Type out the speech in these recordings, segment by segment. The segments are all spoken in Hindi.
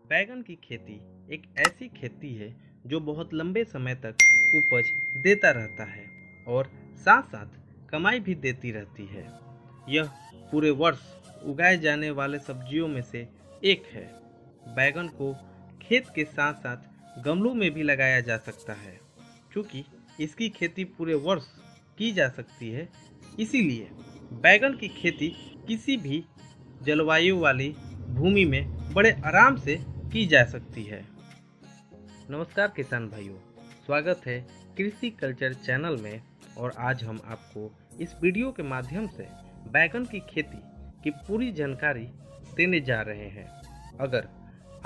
बैगन की खेती एक ऐसी खेती है जो बहुत लंबे समय तक उपज देता रहता है और साथ साथ कमाई भी देती रहती है। यह पूरे वर्ष उगाए जाने वाले सब्जियों में से एक है। बैगन को खेत के साथ साथ गमलों में भी लगाया जा सकता है। क्योंकि इसकी खेती पूरे वर्ष की जा सकती है, इसीलिए बैगन की खेती किसी भी जलवायु वाली भूमि में बड़े आराम से की जा सकती है। नमस्कार किसान भाइयों, स्वागत है कृषि कल्चर चैनल में। और आज हम आपको इस वीडियो के माध्यम से बैगन की खेती की पूरी जानकारी देने जा रहे हैं। अगर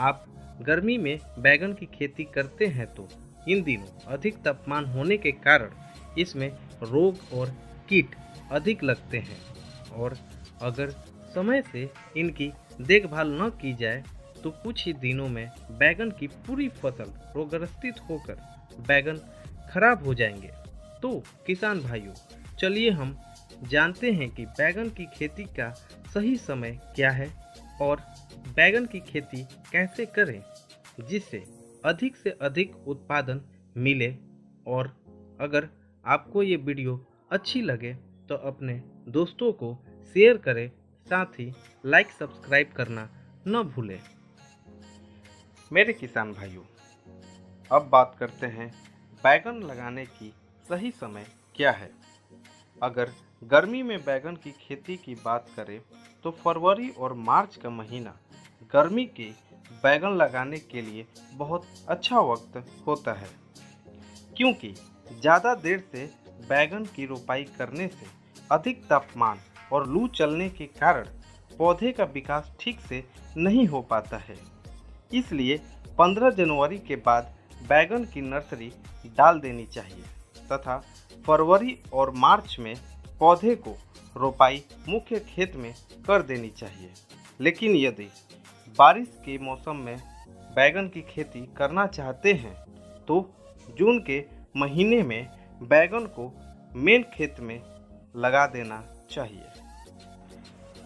आप गर्मी में बैगन की खेती करते हैं तो इन दिनों अधिक तापमान होने के कारण इसमें रोग और कीट अधिक लगते हैं, और अगर समय से इनकी देखभाल न की जाए तो कुछ ही दिनों में बैगन की पूरी फसल रोगग्रसित होकर बैगन खराब हो जाएंगे। तो किसान भाइयों, चलिए हम जानते हैं कि बैगन की खेती का सही समय क्या है और बैगन की खेती कैसे करें जिससे अधिक से अधिक उत्पादन मिले। और अगर आपको ये वीडियो अच्छी लगे तो अपने दोस्तों को शेयर करें, साथ ही लाइक सब्सक्राइब करना न भूलें। मेरे किसान भाइयों, अब बात करते हैं बैगन लगाने की सही समय क्या है। अगर गर्मी में बैगन की खेती की बात करें तो फरवरी और मार्च का महीना गर्मी के बैगन लगाने के लिए बहुत अच्छा वक्त होता है, क्योंकि ज़्यादा देर से बैगन की रोपाई करने से अधिक तापमान और लू चलने के कारण पौधे का विकास ठीक से नहीं हो पाता है। इसलिए 15 जनवरी के बाद बैगन की नर्सरी डाल देनी चाहिए तथा फरवरी और मार्च में पौधे को रोपाई मुख्य खेत में कर देनी चाहिए। लेकिन यदि बारिश के मौसम में बैगन की खेती करना चाहते हैं तो जून के महीने में बैगन को मेन खेत में लगा देना चाहिए।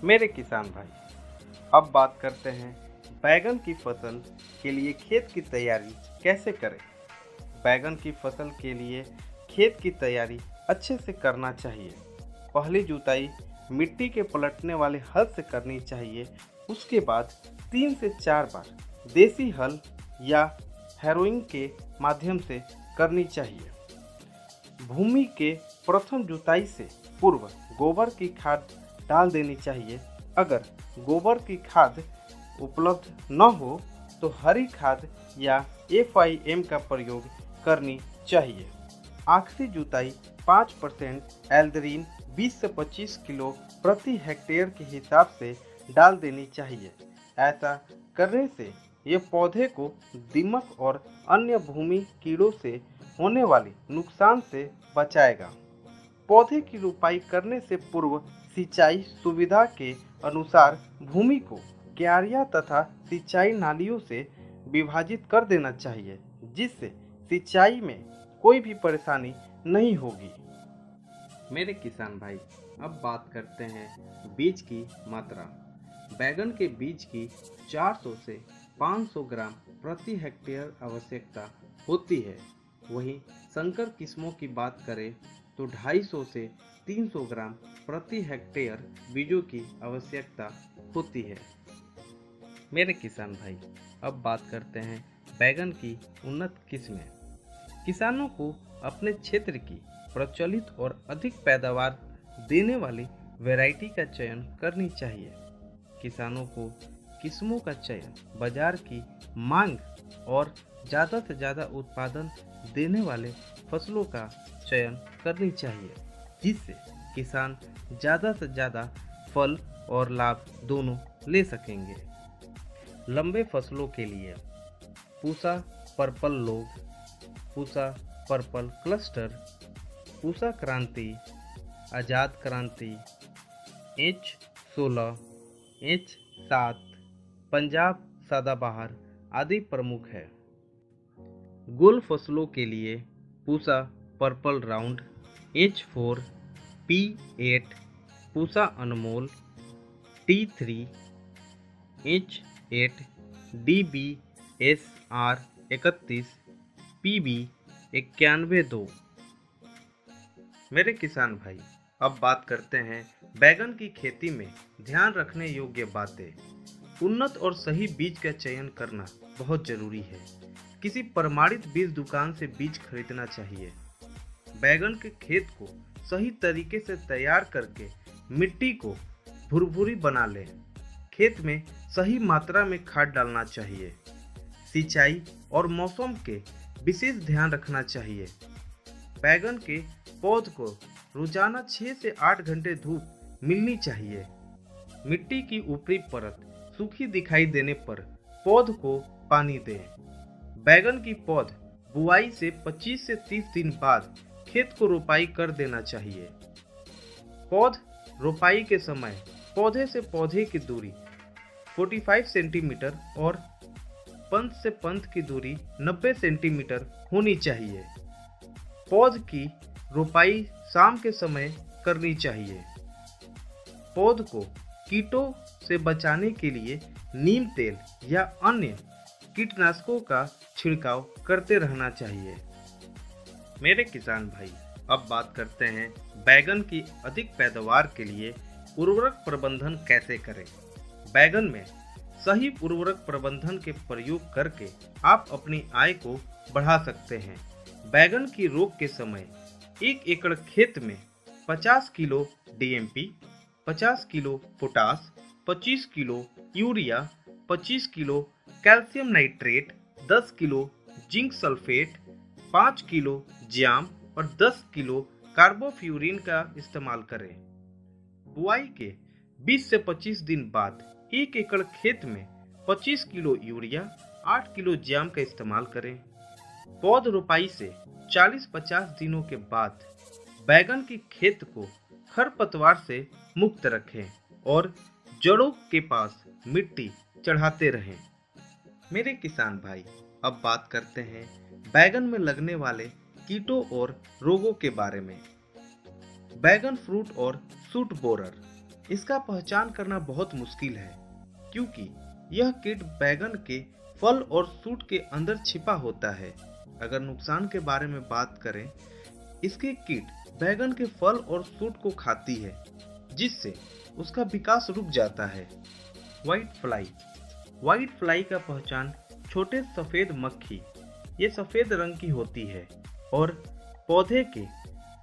मेरे किसान भाई, अब बात करते हैं बैगन की फसल के लिए खेत की तैयारी कैसे करें। बैगन की फसल के लिए खेत की तैयारी अच्छे से करना चाहिए। पहली जुताई मिट्टी के पलटने वाले हल से करनी चाहिए। उसके बाद 3 से 4 बार देसी हल या हैरोइंग के माध्यम से करनी चाहिए। भूमि के प्रथम जुताई से पूर्व गोबर की खाद डाल देनी चाहिए। अगर गोबर की खाद उपलब्ध न हो तो हरी खाद या FIM का प्रयोग करनी चाहिए। आखिरी जुताई 5% एल्ड्रीन 20 से 25 किलो प्रति हेक्टेयर के हिसाब से डाल देनी चाहिए। ऐसा करने से ये पौधे को दीमक और अन्य भूमि कीड़ों से होने वाली नुकसान से बचाएगा। पौधे की रोपाई करने से पूर्व सिंचाई सुविधा के अनुसार भूमि को क्यारियां तथा सिंचाई नालियों से विभाजित कर देना चाहिए, जिससे सिंचाई में कोई भी परेशानी नहीं होगी। मेरे किसान भाई, अब बात करते हैं बीज की मात्रा। बैगन के बीज की 400 से 500 ग्राम प्रति हेक्टेयर आवश्यकता होती है। वहीं संकर किस्मों की बात करें तो 250 से 300 ग्राम प्रति हेक्टेयर बीजों की आवश्यकता होती है। मेरे किसान भाई, अब बात करते हैं बैगन की उन्नत किस्में। किसानों को अपने क्षेत्र की प्रचलित और अधिक पैदावार देने वाली वैरायटी का चयन करनी चाहिए। किसानों को किस्मों का चयन बाजार की मांग और ज़्यादा से ज़्यादा उत्पादन देने वाले फसलों का चयन करनी चाहिए, जिससे किसान ज़्यादा से ज़्यादा फल और लाभ दोनों ले सकेंगे। लंबे फसलों के लिए पूसा पर्पल लोग, पूसा पर्पल क्लस्टर, पूसा क्रांति, आज़ाद क्रांति, H16, H7, पंजाब सदाबहार आदि प्रमुख है। गोल फसलों के लिए Pusa purple round, H4, P8, Pusa Anmol, T3, H8, DBSR 31 PB 91-2। मेरे किसान भाई, अब बात करते हैं बैगन की खेती में ध्यान रखने योग्य बातें। उन्नत और सही बीज का चयन करना बहुत जरूरी है। किसी प्रमाणित बीज दुकान से बीज खरीदना चाहिए। बैगन के खेत को सही तरीके से तैयार करके मिट्टी को भुरभुरी बना लें। खेत में सही मात्रा में खाद डालना चाहिए। सिंचाई और मौसम के विशेष ध्यान रखना चाहिए। बैगन के पौध को रोजाना 6 से 8 घंटे धूप मिलनी चाहिए। मिट्टी की ऊपरी परत सूखी दिखाई देने पर पौध को पानी दें। बैगन की पौध बुआई से 25 से 30 दिन बाद खेत को रोपाई कर देना चाहिए। पौध रोपाई के समय पौधे से पौधे की दूरी 45 सेंटीमीटर और पंत से पंत की दूरी 90 सेंटीमीटर होनी चाहिए। पौध की रोपाई शाम के समय करनी चाहिए। पौध को कीटों से बचाने के लिए नीम तेल या अन्य कीटनाशकों का छिड़काव करते रहना चाहिए। मेरे किसान भाई, अब बात करते हैं बैगन की अधिक पैदावार के लिए उर्वरक प्रबंधन कैसे करें। बैगन में सही उर्वरक प्रबंधन के प्रयोग करके आप अपनी आय को बढ़ा सकते हैं। बैगन की रोग के समय 1 एकड़ खेत में 50 kilo DMP, 50 kilo potash, 25 kilo urea, 25 kilo calcium nitrate, 10 kilo zinc sulphate, 5 kilo ज्याम और 10 किलो कार्बोफ्यूरिन का इस्तेमाल करें। बुआई के 20 से 25 दिन बाद 1 एकड़ खेत में 25 किलो यूरिया, 8 किलो ज्याम का इस्तेमाल करें। पौध रोपाई से 40-50 दिनों के बाद बैगन की खेत को खरपतवार से मुक्त रखें और जड़ों के पास मिट्टी चढ़ाते रहें। मेरे किसान भाई, अब बात करते हैं बैगन में लगने वाले कीटों और रोगों के बारे में। बैगन फ्रूट और शूट बोरर, इसका पहचान करना बहुत मुश्किल है क्योंकि यह कीट बैगन के फल और शूट के अंदर छिपा होता है। अगर नुकसान के बारे में बात करें, इसके कीट बैगन के फल और शूट को खाती है जिससे उसका विकास रुक जाता है। व्हाइट फ्लाई का पहचान छोटे सफेद मक्खी, ये सफेद रंग की होती है और पौधे के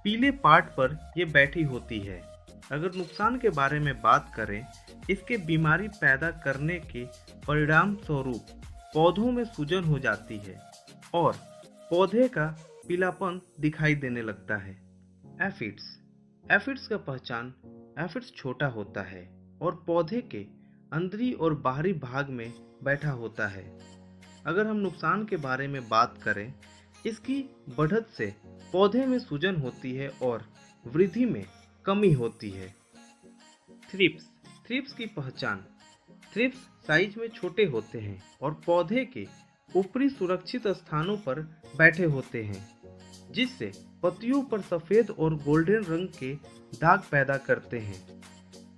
पीले पार्ट पर ये बैठी होती है। अगर नुकसान के बारे में बात करें, इसके बीमारी पैदा करने के परिणाम स्वरूप पौधों में सूजन हो जाती है और पौधे का पीलापन दिखाई देने लगता है। एफिड्स का पहचान, एफिड्स छोटा होता है और पौधे के अंदरी और बाहरी भाग में बैठा होता है। अगर हम नुकसान के बारे में बात करें, इसकी बढ़त से पौधे में सूजन होती है और वृद्धि में कमी होती है। थ्रिप्स की पहचान, थ्रिप्स साइज में छोटे होते हैं और पौधे के ऊपरी सुरक्षित स्थानों पर बैठे होते हैं जिससे पत्तियों पर सफेद और गोल्डन रंग के दाग पैदा करते हैं।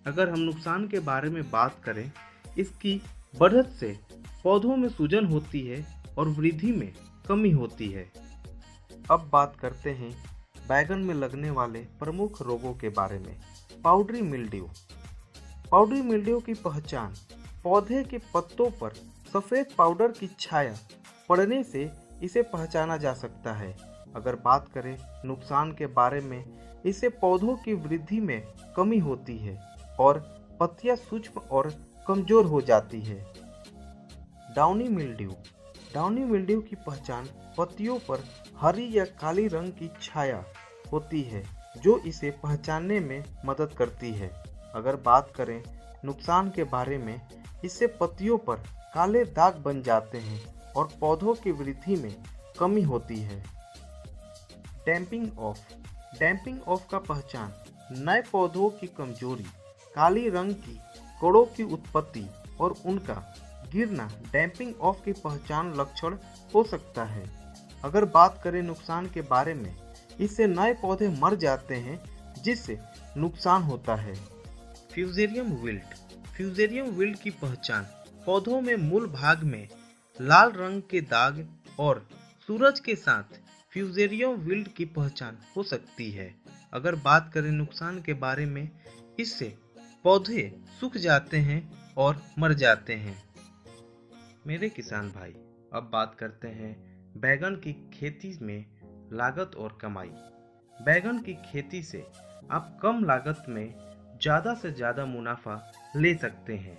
अगर हम नुकसान के बारे में बात करें, इसकी बढ़त से पौधों में सूजन होती है और वृद्धि में कमी होती है। अब बात करते हैं बैगन में लगने वाले प्रमुख रोगों के बारे में। पाउडरी मिल्ड्यू की पहचान, पौधे के पत्तों पर सफ़ेद पाउडर की छाया पड़ने से इसे पहचाना जा सकता है। अगर बात करें नुकसान के बारे में, इससे पौधों की वृद्धि में कमी होती है और पत्तियां सूक्ष्म और कमज़ोर हो जाती है। डाउनी मिल्ड्यू की पहचान, पत्तियों पर हरी या काली रंग की छाया होती है जो इसे पहचानने में मदद करती है। अगर बात करें नुकसान के बारे में, इससे पत्तियों पर काले दाग बन जाते हैं और पौधों की वृद्धि में कमी होती है। डैम्पिंग ऑफ का पहचान, नए पौधों की कमजोरी, काली रंग की कोड़ों की उत्पत्ति और उनका गिरना डैम्पिंग ऑफ की पहचान लक्षण हो सकता है। अगर बात करें नुकसान के बारे में, इससे नए पौधे मर जाते हैं जिससे नुकसान होता है। फ्यूजेरियम विल्ट की पहचान, पौधों में मूल भाग में लाल रंग के दाग और सूरज के साथ फ्यूजेरियम विल्ट की पहचान हो सकती है। अगर बात करें नुकसान के बारे में, इससे पौधे सूख जाते हैं और मर जाते हैं। मेरे किसान भाई, अब बात करते हैं बैगन की खेती में लागत और कमाई। बैगन की खेती से आप कम लागत में ज़्यादा से ज़्यादा मुनाफा ले सकते हैं,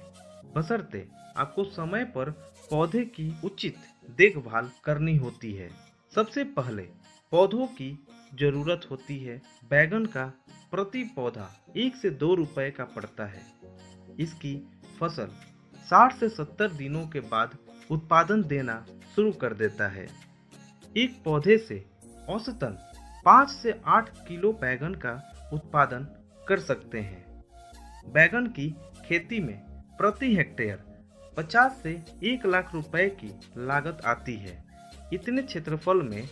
बशर्ते आपको समय पर पौधे की उचित देखभाल करनी होती है। सबसे पहले पौधों की ज़रूरत होती है। बैगन का प्रति पौधा 1 से 2 रुपए का पड़ता है। इसकी फसल 60 से 70 दिनों के बाद उत्पादन देना शुरू कर देता है। एक पौधे से औसतन 5 से 8 किलो बैगन का उत्पादन कर सकते हैं। बैगन की खेती में प्रति हेक्टेयर 50 से 1 लाख रुपए की लागत आती है। इतने क्षेत्रफल में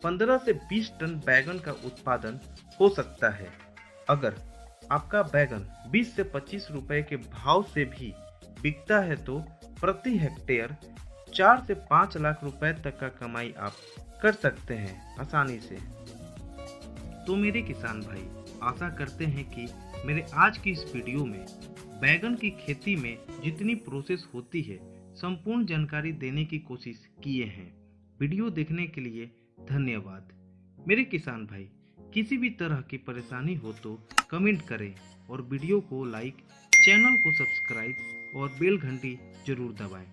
15 से 20 टन बैगन का उत्पादन हो सकता है। अगर आपका बैगन 20 से 25 रुपए के भाव से भी बिकता है तो प्रति हेक्टेयर 4 से 5 लाख रुपए तक का कमाई आप कर सकते हैं आसानी से। तो मेरे किसान भाई, आशा करते हैं कि मेरे आज की इस वीडियो में बैगन की खेती में जितनी प्रोसेस होती है संपूर्ण जानकारी देने की कोशिश किए हैं। वीडियो देखने के लिए धन्यवाद। मेरे किसान भाई, किसी भी तरह की परेशानी हो तो कमेंट करें और वीडियो को लाइक, चैनल को सब्सक्राइब और बेल घंटी जरूर दबाएं।